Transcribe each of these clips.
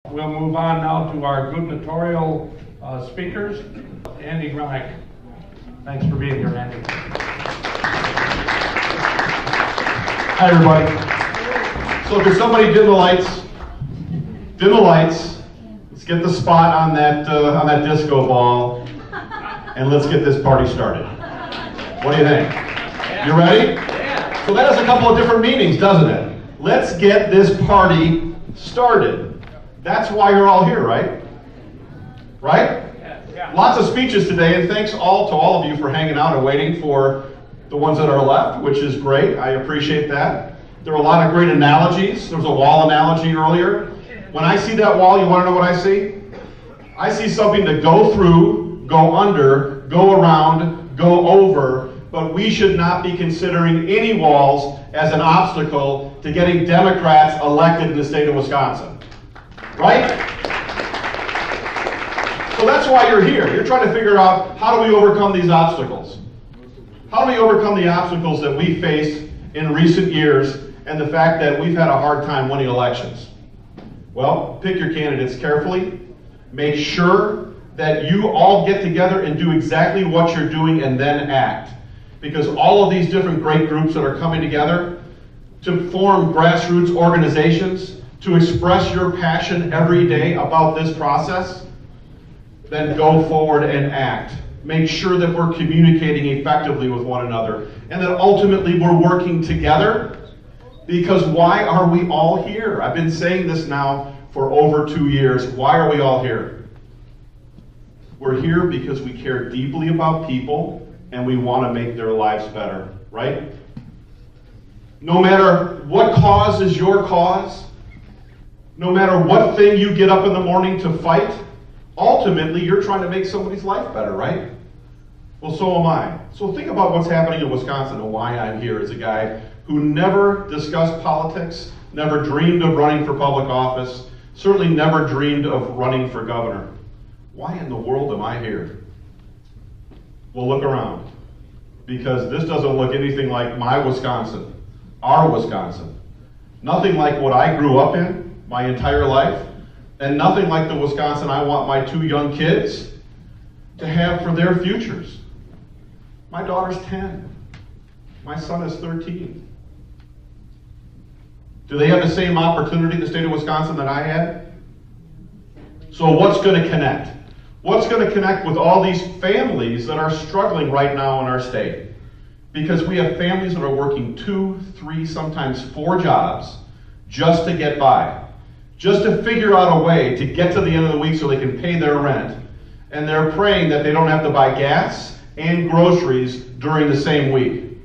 We'll move on now to our gubernatorial speakers. Andy Gronik. Thanks for being here, Andy. Hi, everybody. So could somebody dim the lights? Dim the lights. Let's get the spot on that disco ball, and let's get this party started. What do you think? You ready? Yeah. So that has a couple of different meanings, doesn't it? Let's get this party started. That's why you're all here, right? Right? Yeah. Lots of speeches today, and thanks to all of you for hanging out and waiting for the ones that are left, which is great. I appreciate that. There are a lot of great analogies. There was a wall analogy earlier. When I see that wall, you want to know what I see? I see something to go through, go under, go around, go over, but we should not be considering any walls as an obstacle to getting Democrats elected in the state of Wisconsin. Right? So that's why you're here. You're trying to figure out, how do we overcome these obstacles? How do we overcome the obstacles that we faced in recent years and the fact that we've had a hard time winning elections? Well, pick your candidates carefully. Make sure that you all get together and do exactly what you're doing and then act. Because all of these different great groups that are coming together to form grassroots organizations, to express your passion every day about this process, then go forward and act. Make sure that we're communicating effectively with one another and that ultimately we're working together, because why are we all here? I've been saying this now for over 2 years. Why are we all here? We're here because we care deeply about people and we want to make their lives better, right? No matter what cause is your cause, no matter what thing you get up in the morning to fight, ultimately you're trying to make somebody's life better, right? Well, so am I. So think about what's happening in Wisconsin and why I'm here as a guy who never discussed politics, never dreamed of running for public office, certainly never dreamed of running for governor. Why in the world am I here? Well, look around, because this doesn't look anything like my Wisconsin, our Wisconsin. Nothing like what I grew up in my entire life, and nothing like the Wisconsin I want my 2 young kids to have for their futures. My daughter's 10. My son is 13. Do they have the same opportunity in the state of Wisconsin that I had? So what's going to connect? What's going to connect with all these families that are struggling right now in our state? Because we have families that are working 2, 3, sometimes 4 jobs just to get by, just to figure out a way to get to the end of the week so they can pay their rent. And they're praying that they don't have to buy gas and groceries during the same week.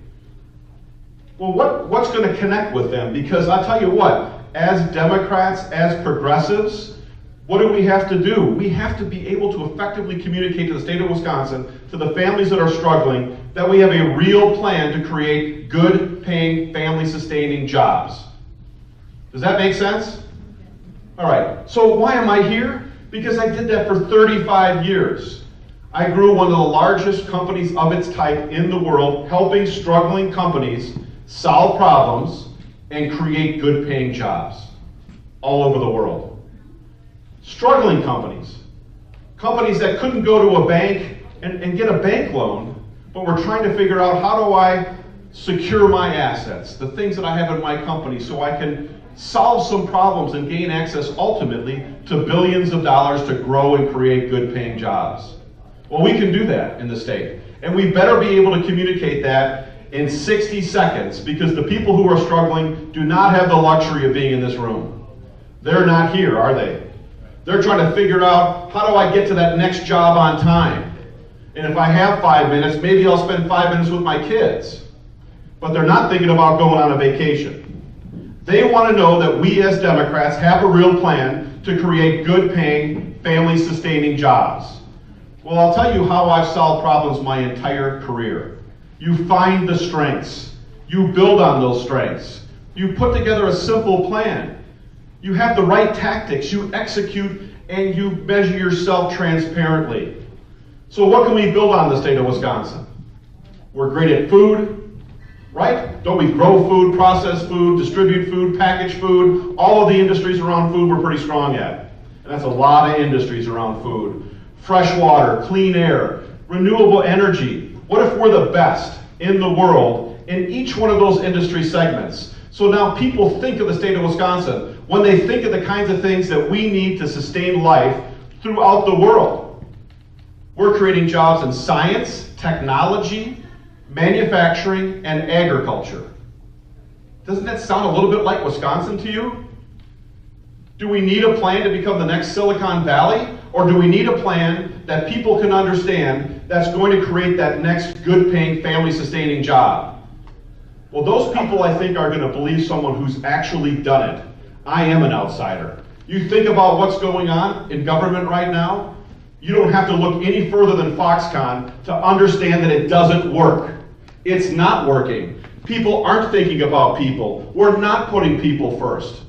Well, what's going to connect with them? Because I'll tell you what, as Democrats, as progressives, what do we have to do? We have to be able to effectively communicate to the state of Wisconsin, to the families that are struggling, that we have a real plan to create good paying, family sustaining jobs. Does that make sense? All right, so why am I here? Because I did that for 35 years. I grew one of the largest companies of its type in the world, helping struggling companies solve problems and create good paying jobs all over the world. Struggling companies that couldn't go to a bank and get a bank loan, but were trying to figure out, how do I secure my assets, the things that I have in my company, so I can solve some problems and gain access ultimately to billions of dollars to grow and create good paying jobs. Well, we can do that in the state, and we better be able to communicate that in 60 seconds, because the people who are struggling do not have the luxury of being in this room. They're not here, are they? They're trying to figure out, how do I get to that next job on time? And if I have 5 minutes, maybe I'll spend 5 minutes with my kids. But they're not thinking about going on a vacation. They want to know that we as Democrats have a real plan to create good paying, family sustaining jobs. Well, I'll tell you how I've solved problems my entire career. You find the strengths. You build on those strengths. You put together a simple plan. You have the right tactics. You execute and you measure yourself transparently. So what can we build on in the state of Wisconsin? We're great at food, right? Don't we grow food, process food, distribute food, package food? All of the industries around food we're pretty strong at. And that's a lot of industries around food. Fresh water, clean air, renewable energy. What if we're the best in the world in each one of those industry segments? So now people think of the state of Wisconsin when they think of the kinds of things that we need to sustain life throughout the world. We're creating jobs in science, technology, manufacturing, and agriculture. Doesn't that sound a little bit like Wisconsin to you? Do we need a plan to become the next Silicon Valley? Or do we need a plan that people can understand that's going to create that next good-paying, family-sustaining job? Well, those people, I think, are going to believe someone who's actually done it. I am an outsider. You think about what's going on in government right now, you don't have to look any further than Foxconn to understand that it doesn't work. It's not working. People aren't thinking about people. We're not putting people first.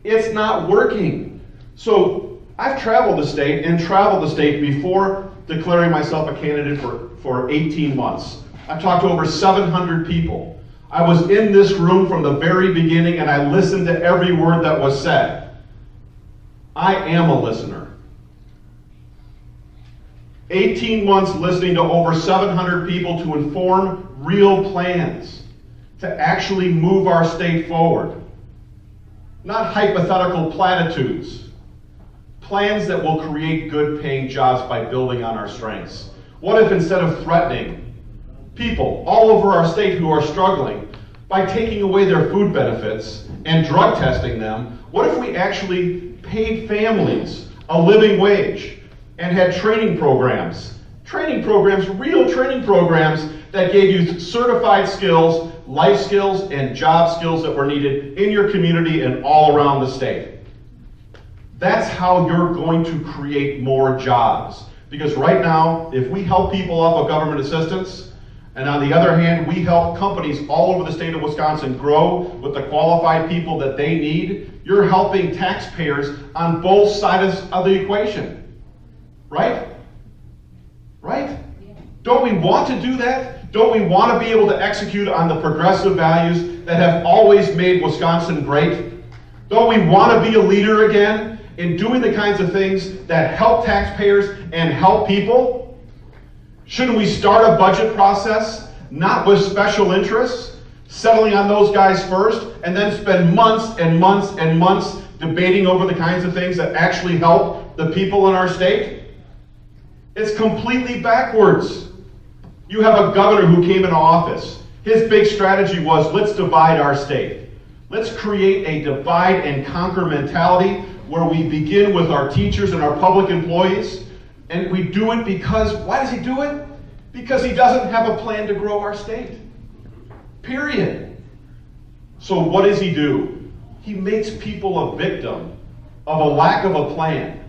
It's not working. So I've traveled the state before declaring myself a candidate for 18 months. I've talked to over 700 people. I was in this room from the very beginning and I listened to every word that was said. I am a listener. 18 months listening to over 700 people to inform real plans to actually move our state forward. Not hypothetical platitudes. Plans that will create good paying jobs by building on our strengths. What if instead of threatening people all over our state who are struggling by taking away their food benefits and drug testing them, what if we actually paid families a living wage and had training programs, real training programs that gave you certified skills, life skills, and job skills that were needed in your community and all around the state? That's how you're going to create more jobs. Because right now, if we help people off of government assistance, and on the other hand, we help companies all over the state of Wisconsin grow with the qualified people that they need, you're helping taxpayers on both sides of the equation. Right? Right? Don't we want to do that? Don't we want to be able to execute on the progressive values that have always made Wisconsin great? Don't we want to be a leader again in doing the kinds of things that help taxpayers and help people? Shouldn't we start a budget process, not with special interests, settling on those guys first, and then spend months and months and months debating over the kinds of things that actually help the people in our state? It's completely backwards. You have a governor who came into office. His big strategy was, let's divide our state. Let's create a divide and conquer mentality where we begin with our teachers and our public employees. And we do it because, why does he do it? Because he doesn't have a plan to grow our state. Period. So what does he do? He makes people a victim of a lack of a plan.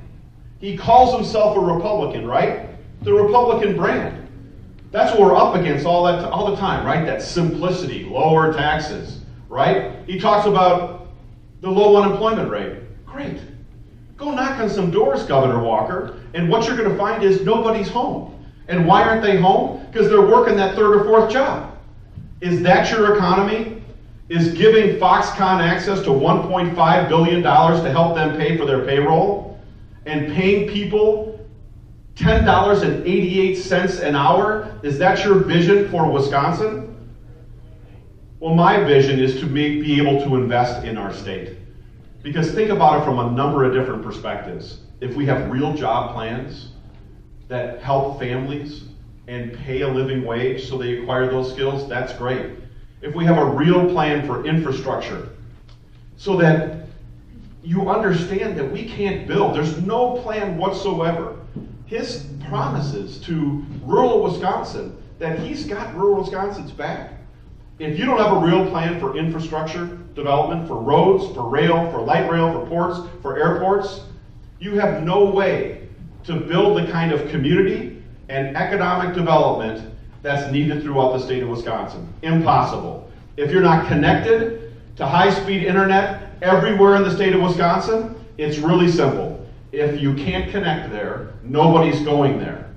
He calls himself a Republican, right? The Republican brand. That's what we're up against all the time, right? That simplicity, lower taxes, right? He talks about the low unemployment rate. Great. Go knock on some doors, Governor Walker, and what you're going to find is nobody's home. And why aren't they home? Because they're working that third or fourth job. Is that your economy? Is giving Foxconn access to $1.5 billion to help them pay for their payroll and paying people $10.88 an hour? Is that your vision for Wisconsin? Well, my vision is to be able to invest in our state. Because think about it from a number of different perspectives. If we have real job plans that help families and pay a living wage so they acquire those skills, that's great. If we have a real plan for infrastructure so that you understand that we can't build, there's no plan whatsoever. His promises to rural Wisconsin, that he's got rural Wisconsin's back. If you don't have a real plan for infrastructure development, for roads, for rail, for light rail, for ports, for airports, you have no way to build the kind of community and economic development that's needed throughout the state of Wisconsin. Impossible. If you're not connected to high-speed internet everywhere in the state of Wisconsin, it's really simple. If you can't connect there, nobody's going there.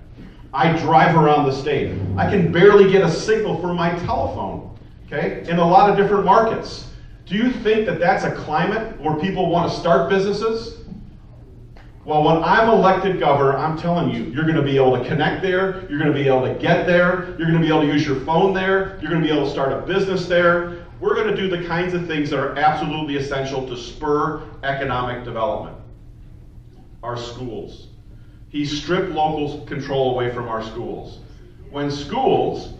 I drive around the state. I can barely get a signal for my telephone, okay, in a lot of different markets. Do you think that that's a climate where people want to start businesses? Well, when I'm elected governor, I'm telling you, you're going to be able to connect there, you're going to be able to get there, you're going to be able to use your phone there, you're going to be able to start a business there. We're going to do the kinds of things that are absolutely essential to spur economic development. Our schools. He stripped local control away from our schools. When schools,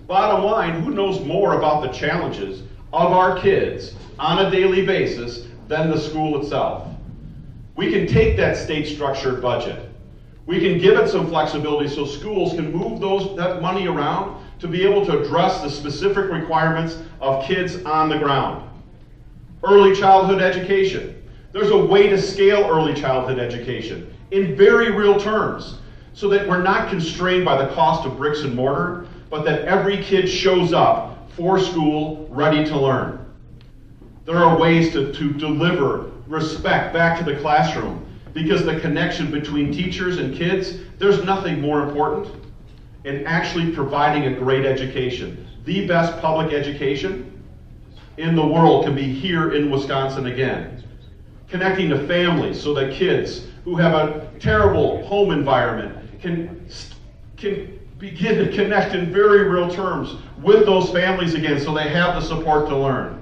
bottom line, who knows more about the challenges of our kids on a daily basis than the school itself? We can take that state structured budget. We can give it some flexibility so schools can move that money around to be able to address the specific requirements of kids on the ground. Early childhood education. There's a way to scale early childhood education in very real terms so that we're not constrained by the cost of bricks and mortar, but that every kid shows up for school ready to learn. There are ways to deliver respect back to the classroom, because the connection between teachers and kids, there's nothing more important in actually providing a great education. The best public education in the world can be here in Wisconsin again. Connecting to families so that kids who have a terrible home environment can begin to connect in very real terms with those families again so they have the support to learn.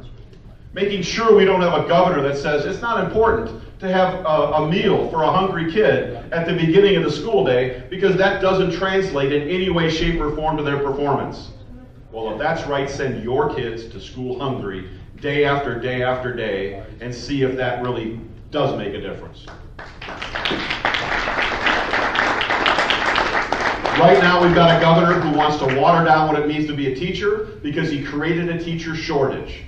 Making sure we don't have a governor that says it's not important to have a meal for a hungry kid at the beginning of the school day because that doesn't translate in any way, shape, or form to their performance. Well, if that's right, send your kids to school hungry day after day after day and see if that really does make a difference. Right now we've got a governor who wants to water down what it means to be a teacher because he created a teacher shortage.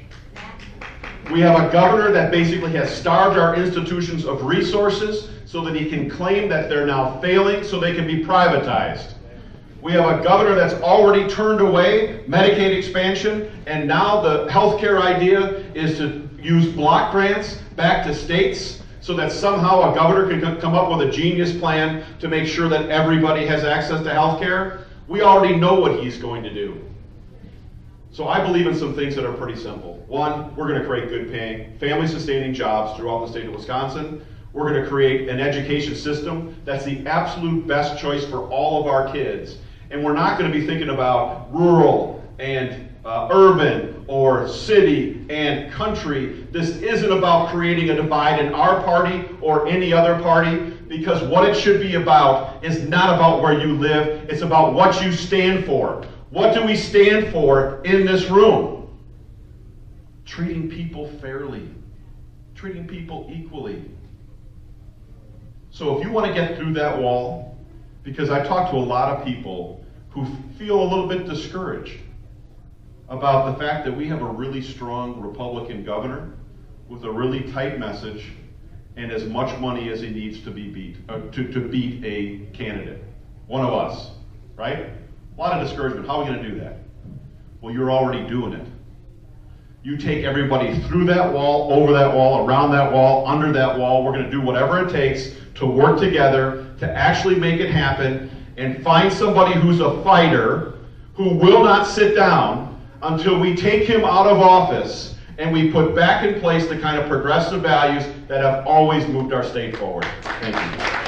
We have a governor that basically has starved our institutions of resources so that he can claim that they're now failing so they can be privatized. We have a governor that's already turned away Medicaid expansion, and now the healthcare idea is to use block grants back to states so that somehow a governor can come up with a genius plan to make sure that everybody has access to healthcare. We already know what he's going to do. So I believe in some things that are pretty simple. One, we're going to create good paying, family-sustaining jobs throughout the state of Wisconsin. We're going to create an education system that's the absolute best choice for all of our kids. And we're not going to be thinking about rural and urban or city and country. This isn't about creating a divide in our party or any other party, because what it should be about is not about where you live, it's about what you stand for. What do we stand for in this room? Treating people fairly, treating people equally. So if you want to get through that wall, because I talk to a lot of people who feel a little bit discouraged about the fact that we have a really strong Republican governor with a really tight message and as much money as he needs to beat a candidate, one of us, right? A lot of discouragement. How are we going to do that? Well, you're already doing it. You take everybody through that wall, over that wall, around that wall, under that wall. We're going to do whatever it takes to work together to actually make it happen and find somebody who's a fighter who will not sit down until we take him out of office and we put back in place the kind of progressive values that have always moved our state forward. Thank you.